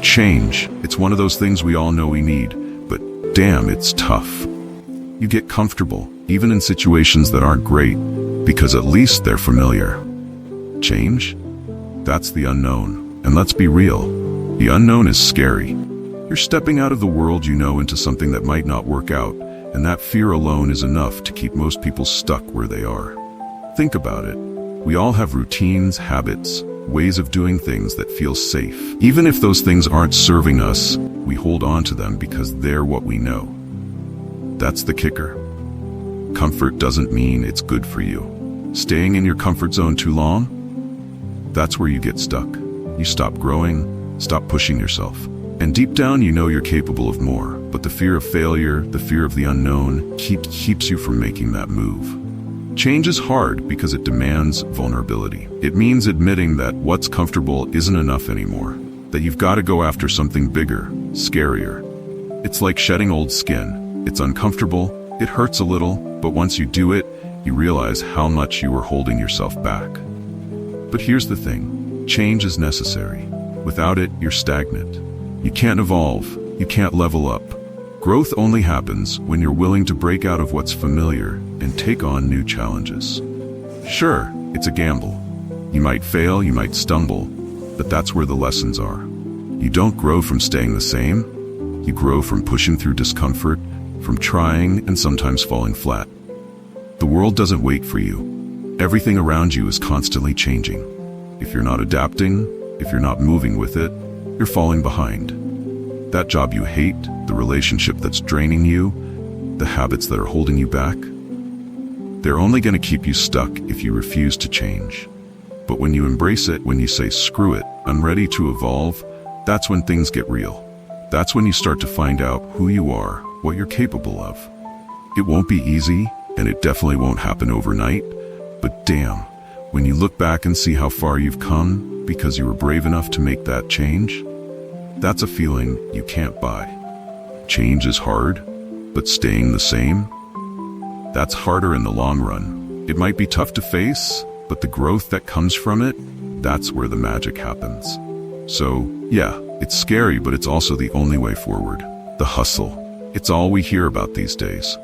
Change, it's one of those things we all know we need, but damn, it's tough. You get comfortable, even in situations that aren't great, because at least they're familiar. Change? That's the unknown. And let's be real, the unknown is scary. You're stepping out of the world you know into something that might not work out, and that fear alone is enough to keep most people stuck where they are. Think about it. We all have routines, habits, ways of doing things that feel safe. Even if those things aren't serving us, we hold on to them because they're what we know. That's the kicker. Comfort doesn't mean it's good for you. Staying in your comfort zone too long? That's where you get stuck. You stop growing, stop pushing yourself. And deep down you know you're capable of more, but the fear of failure, the fear of the unknown, keeps you from making that move. Change is hard because it demands vulnerability. It means admitting that what's comfortable isn't enough anymore, that you've got to go after something bigger, scarier. It's like shedding old skin. It's uncomfortable, it hurts a little, but once you do it, you realize how much you were holding yourself back. But here's the thing, change is necessary. Without it, you're stagnant. You can't evolve, you can't level up. Growth only happens when you're willing to break out of what's familiar and take on new challenges. Sure, it's a gamble. You might fail, you might stumble, but that's where the lessons are. You don't grow from staying the same. You grow from pushing through discomfort, from trying and sometimes falling flat. The world doesn't wait for you. Everything around you is constantly changing. If you're not adapting, if you're not moving with it, you're falling behind. That job you hate, the relationship that's draining you, the habits that are holding you back, they're only going to keep you stuck if you refuse to change. But when you embrace it, when you say, screw it, I'm ready to evolve, that's when things get real. That's when you start to find out who you are, what you're capable of. It won't be easy, and it definitely won't happen overnight, but damn, when you look back and see how far you've come because you were brave enough to make that change, that's a feeling you can't buy. Change is hard, but staying the same, that's harder in the long run. It might be tough to face, but the growth that comes from it, that's where the magic happens. So, yeah, it's scary, but it's also the only way forward. The hustle. It's all we hear about these days.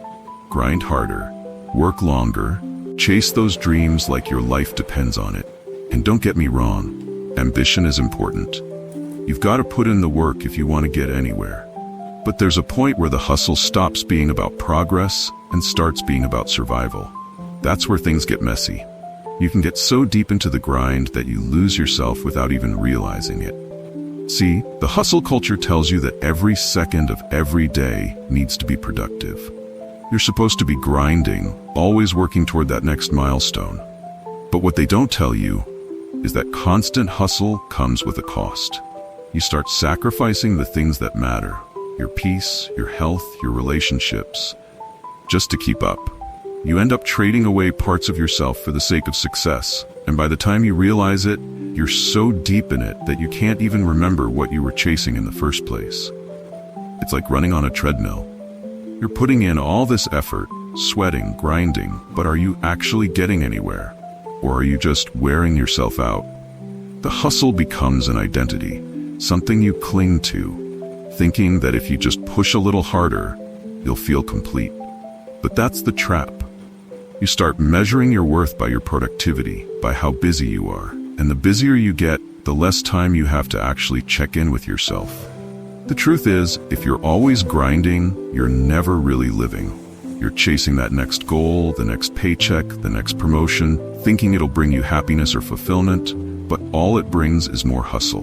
Grind harder, work longer, chase those dreams like your life depends on it. And don't get me wrong, ambition is important. You've got to put in the work if you want to get anywhere. But there's a point where the hustle stops being about progress and starts being about survival. That's where things get messy. You can get so deep into the grind that you lose yourself without even realizing it. See, the hustle culture tells you that every second of every day needs to be productive. You're supposed to be grinding, always working toward that next milestone. But what they don't tell you is that constant hustle comes with a cost. You start sacrificing the things that matter, your peace, your health, your relationships, just to keep up. You end up trading away parts of yourself for the sake of success, and by the time you realize it, you're so deep in it that you can't even remember what you were chasing in the first place. It's like running on a treadmill. You're putting in all this effort, sweating, grinding, but are you actually getting anywhere? Or are you just wearing yourself out? The hustle becomes an identity, something you cling to, thinking that if you just push a little harder, you'll feel complete. But that's the trap. You start measuring your worth by your productivity, by how busy you are. And the busier you get, the less time you have to actually check in with yourself. The truth is, if you're always grinding, you're never really living. You're chasing that next goal, the next paycheck, the next promotion, thinking it'll bring you happiness or fulfillment, but all it brings is more hustle.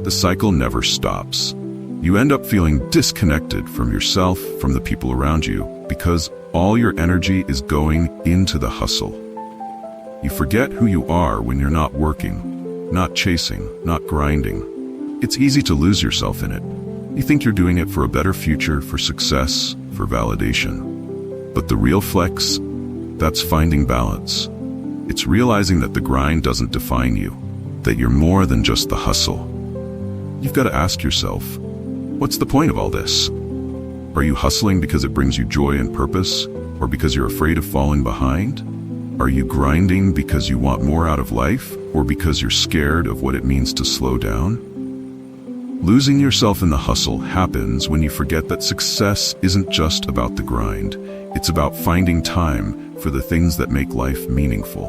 The cycle never stops. You end up feeling disconnected from yourself, from the people around you, because all your energy is going into the hustle. You forget who you are when you're not working, not chasing, not grinding. It's easy to lose yourself in it. You think you're doing it for a better future, for success, for validation. But the real flex, that's finding balance. It's realizing that the grind doesn't define you, that you're more than just the hustle. You've got to ask yourself, what's the point of all this? Are you hustling because it brings you joy and purpose, or because you're afraid of falling behind? Are you grinding because you want more out of life, or because you're scared of what it means to slow down? Losing yourself in the hustle happens when you forget that success isn't just about the grind. It's about finding time for the things that make life meaningful.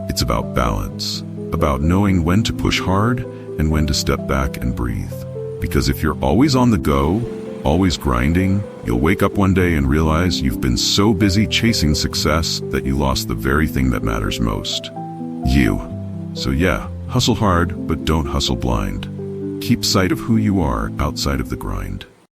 It's about balance, about knowing when to push hard and when to step back and breathe. Because if you're always on the go, always grinding, you'll wake up one day and realize you've been so busy chasing success that you lost the very thing that matters most. You. So yeah, hustle hard, but don't hustle blind. Keep sight of who you are outside of the grind.